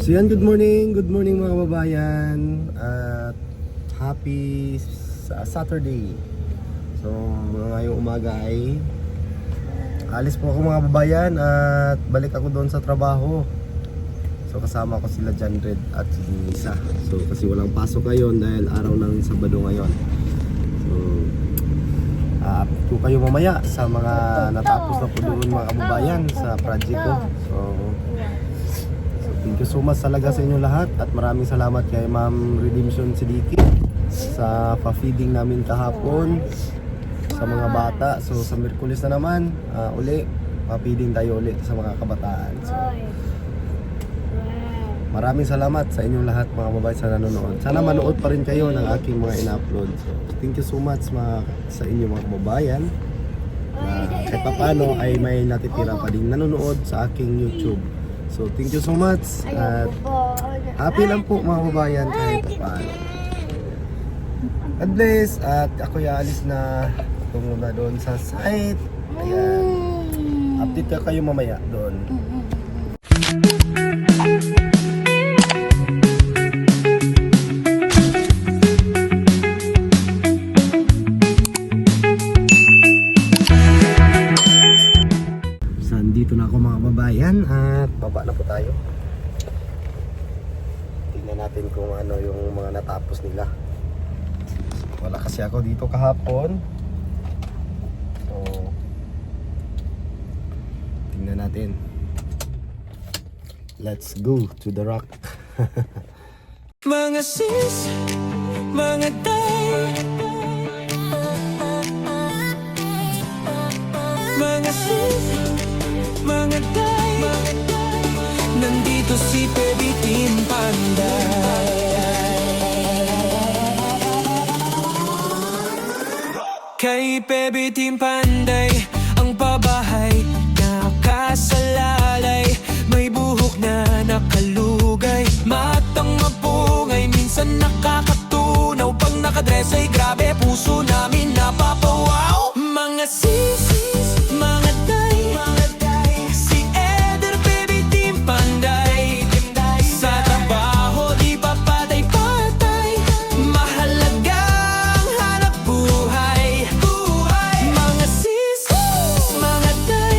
So yan, good morning mga kababayan at happy Saturday. So ngayong umaga ay alis po ako mga kababayan at balik ako doon sa trabaho. So kasama ko sila John Red at si Nisa. So kasi walang pasok ngayon dahil araw ng Sabado ngayon. So update ko kayo mamaya sa mga natapos na po doon mga kababayan sa project ko. So thank you so much talaga sa inyo lahat at maraming salamat kay Ma'am Redemption Sidiki sa pa-feeding namin kahapon sa mga bata. So sa Miyerkules na naman uli pa-feeding tayo ulit sa mga kabataan. So maraming salamat sa inyong lahat mga babae sa nanonood. Sana manood pa rin kayo ng aking mga in-upload. So thank you so much sa inyong mga kababayan. Kahit pa paano ay may natitira pa din nanonood sa aking YouTube. So thank you so much at happy lang po mga kababayan kahit pa paano. God bless at ako alis na tungo na doon sa site. Ayan. Update ka kayo mamaya doon. Dito na ako mga kababayan at baba na po tayo. Tingnan natin kung ano yung mga natapos nila. Wala kasi ako dito kahapon. So tingnan natin. Let's go to the rock. Mga sis, mga tay, mga sis, mga tay, nandito si Baby Team Panday. Kay Baby Team Panday, ang pabahay nakasalalay, may buhok na nakalugay, matang mapungay, minsan nakakatunaw, pag nakadress ay grabe, puso namin napapawaw. Mga sis, mga tay, si Eder Baby Team Panday, sa trabaho di pa patay-patay, mahalagang hanap buhay. Mga sis, mga tay,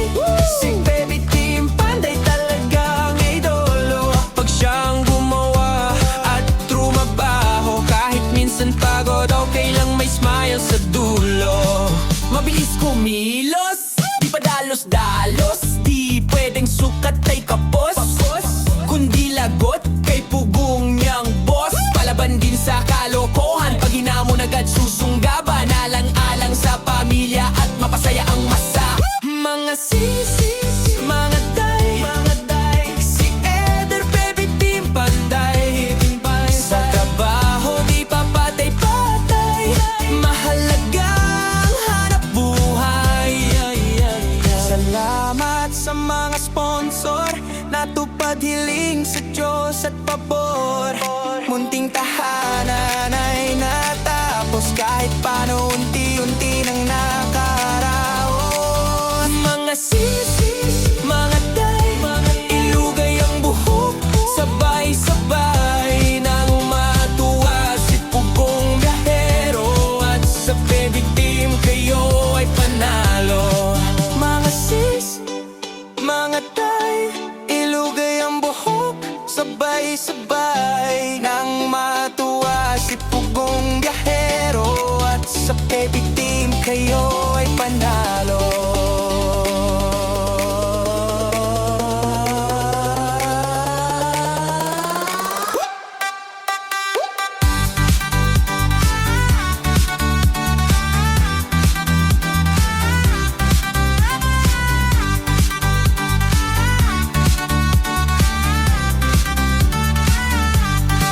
si Baby Team Panday talagang idolo, pag siyang gumawa at trumabaho, kahit minsan pagod, okay lang may smile sa dulo. Mabilis kumilos, di pa dalos-dalos, di pwedeng sukat ay kapos, kundi lagot kay pugong niyang boss. Palaban din sa kalokohan, pag hinamon agad susunggaban, alang-alang sa pamilya at mapasaya ang masa. Mga sis, mga tay, si Eder Baby Team Panday, sa trabaho di pa patay-patay, mahalagang hanap buhay. Salamat sa mga sponsor, natupad hiling sa Diyos at pabor. Munting tahanan ay natapos, kahit paano unti-unti nang nakaraos. Mga sis, mga tay, ilugay ang buhok, sabay-sabay nang matuwa si pugong biyahero, at sa Baby Team kayo ay panalo. Mga sis, mga tay, ilugay ang buhok, sabay-sabay nang matuwa si pugong biyahero, at sa Baby Team kayo ay panalo.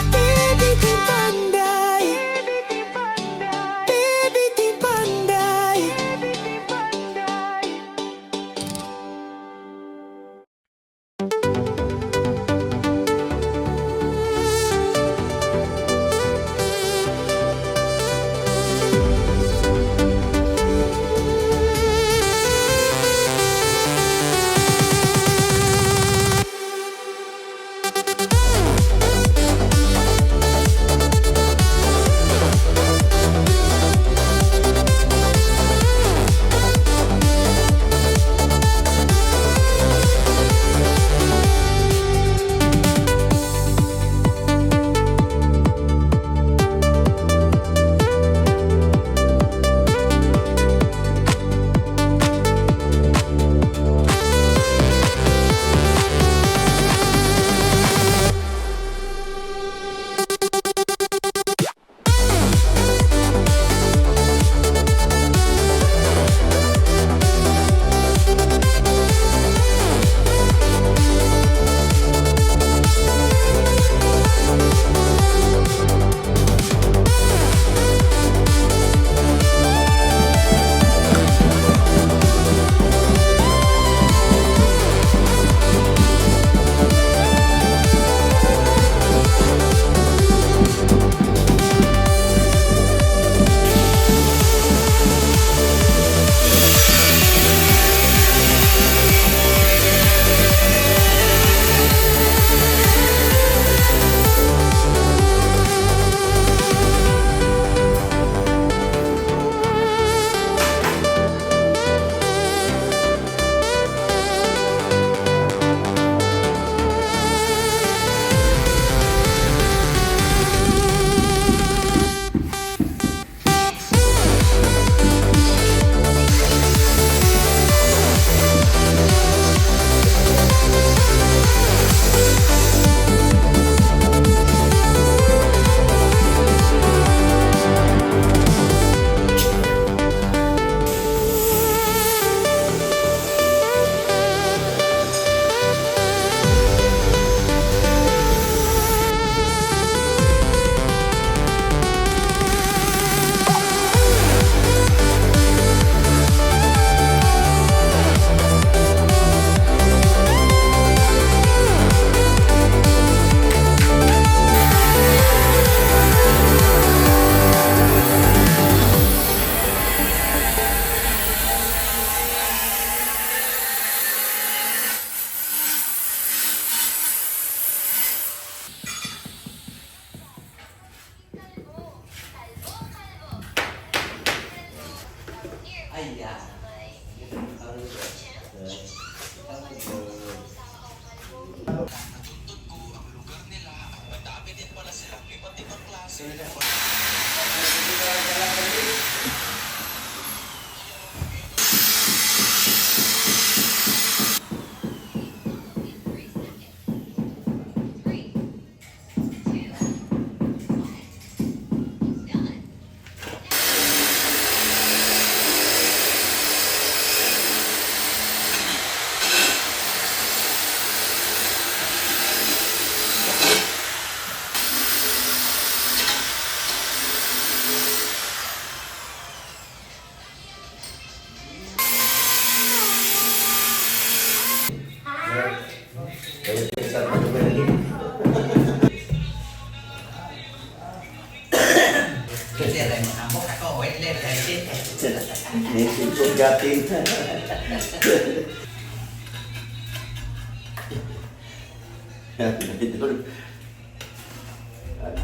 Baby Team Panday, Baby Team Panday,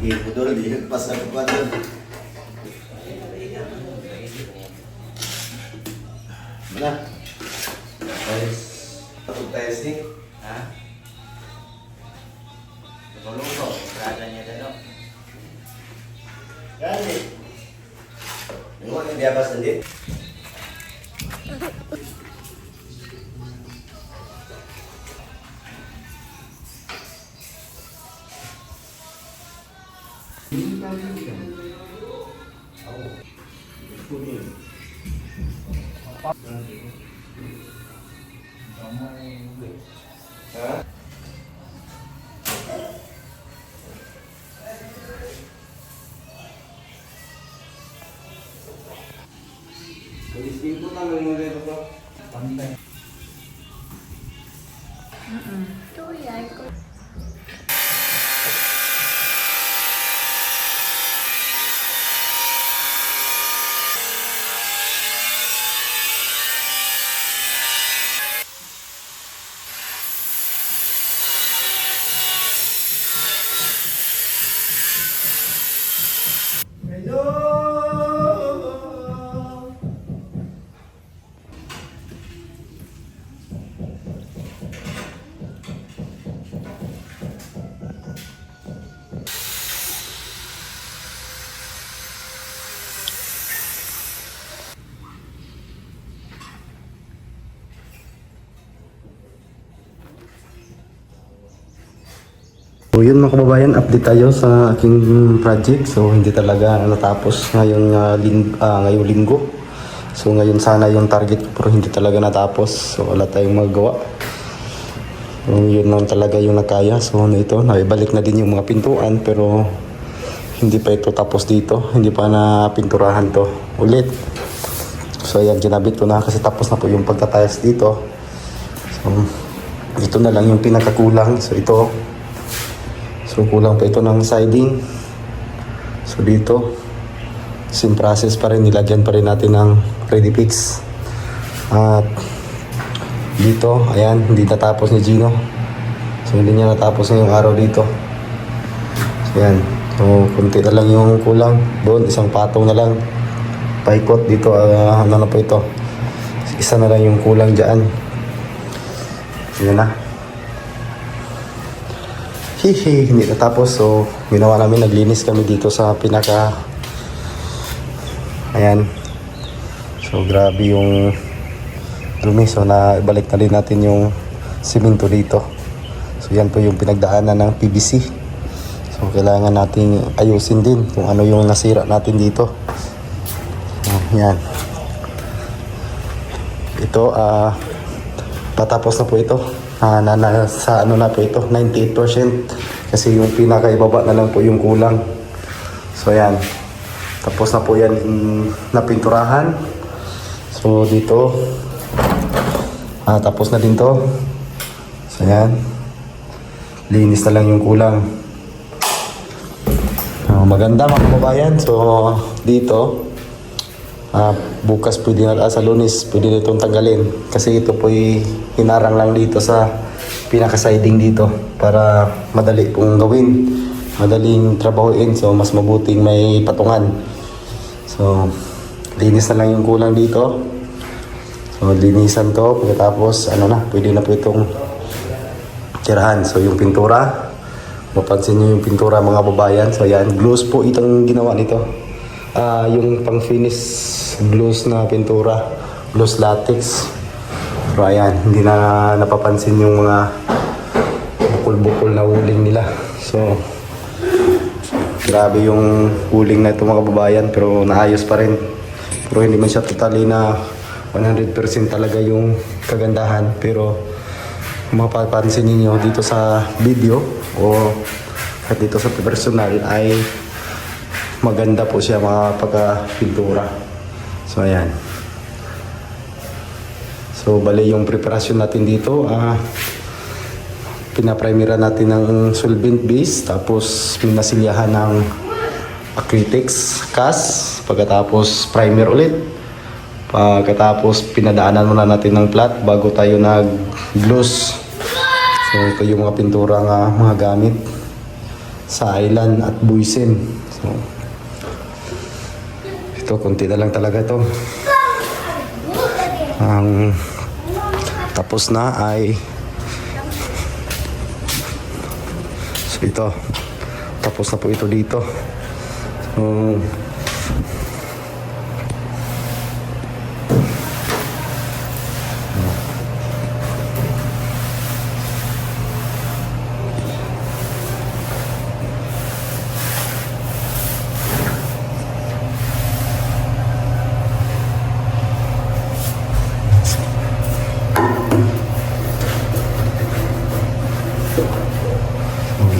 Budol, di pasal ko doon. Mana? Patug tayo sih. Ha? Luto, berada niya dalo. Gani. Nunggu yang di atas sendiri. So yun mga kababayan, update tayo sa aking project. So hindi talaga natapos ngayong linggo. So ngayon sana yung target ko pero hindi talaga natapos. So wala tayong magagawa. So yun lang talaga yung nakaya. So ito, naibalik na din yung mga pintuan pero hindi pa ito tapos dito. Hindi pa na pinturahan to ulit. So ayan, ginabit ko na kasi tapos na po yung pagtatayas dito. So ito na lang yung pinakakulang. So ito. So kulang pa ito ng siding. So dito same process pa rin, nilagyan pa rin natin ng ready fix. At dito, ayan, hindi natapos ni Gino. So hindi niya natapos ngayong araw dito. So ayan, so kunti na lang yung kulang. Doon, isang patong na lang. Paikot dito, ano na po ito. Isa na lang yung kulang dyan. Ayan na. Hihi, hindi natapos. So, ginawa namin, naglinis kami dito sa pinaka... Ayan. So, grabe yung dumi. So, nabalik na rin natin yung simento dito. So, yan po yung pinagdaanan ng PVC. So, kailangan natin ayusin din kung ano yung nasira natin dito. So, yan. Ito, patapos na po ito. Sa ano na po ito, 98% kasi yung pinakaibaba na lang po yung kulang. So ayan, tapos na po yan napinturahan. So dito tapos na din to. So ayan, linis na lang yung kulang. Maganda mga kababayan. So dito bukas pwede na, sa Lunes pwede na itong tanggalin kasi ito po'y hinarang lang dito sa pinaka-siding dito para madali pong gawin, madaling trabahuin. So mas mabuting may patungan. So linis na lang yung kulang dito. So linisan to, pagkatapos ano na, pwede na po itong tirahan. So yung pintura Mapansin nyo yung pintura mga babayan. So yan, gloss po itong ginawa nito. Yung pang finish gloss na pintura, gloss latex. Pero ayan, hindi na napapansin yung mga bukol-bukol na uling nila. So grabe yung uling na ito mga babayan, pero naayos pa rin. Pero hindi man siya totally na 100% talaga yung kagandahan. Pero kung mapapansin niyo dito sa video o at dito sa personal ay maganda po siya mga pagka-pintura. So ayan. So bali yung preparasyon natin dito, pinaprimera natin ng solvent base, tapos pinasilyahan ng acrylics cast, pagkatapos primer ulit, pagkatapos pinadaanan muna natin ng flat bago tayo nag-gloss. So ito yung mga pintura nga mga gamit sa island at buisin. So ito, konti na lang talaga ito. Ang tapos na ay so ito, tapos na po ito dito. So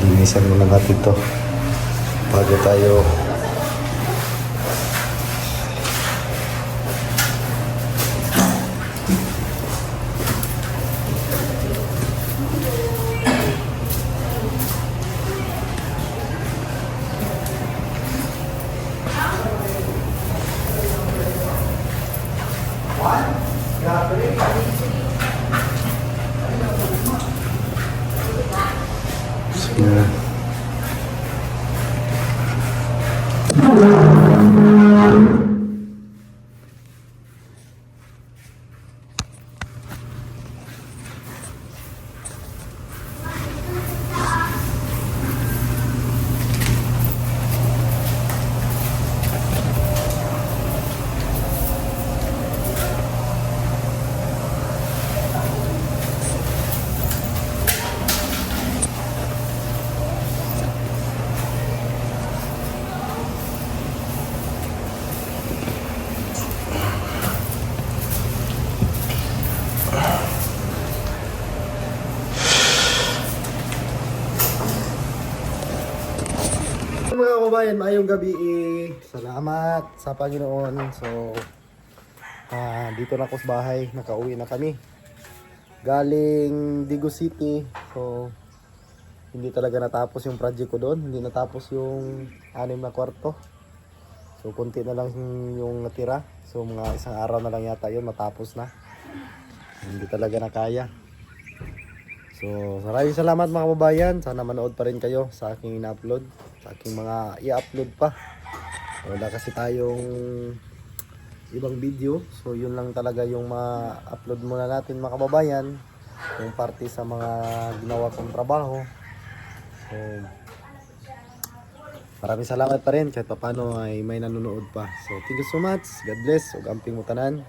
linisan muna natin to bago tayo yeah. Mga kabayan, maayong gabi. Salamat sa Panginoon. So, dito na ako sa bahay. Nakauwi na kami. Galing Digo City. So, hindi talaga natapos yung project ko doon. Hindi natapos yung 6 na kwarto. So, konti na lang yung natira. So, mga isang araw na lang yata yun. Matapos na. Hindi talaga nakaya. So, maraming salamat mga kababayan. Sana manood pa rin kayo sa aking ina-upload. Sa aking mga i-upload pa. Wala kasi tayong ibang video. So, yun lang talaga yung ma-upload muna natin mga kababayan. Yung parte sa mga ginawa kong trabaho. So, maraming salamat pa rin. Kahit paano ay may nanonood pa. So, thank you so much. God bless. Ug amping mutanan.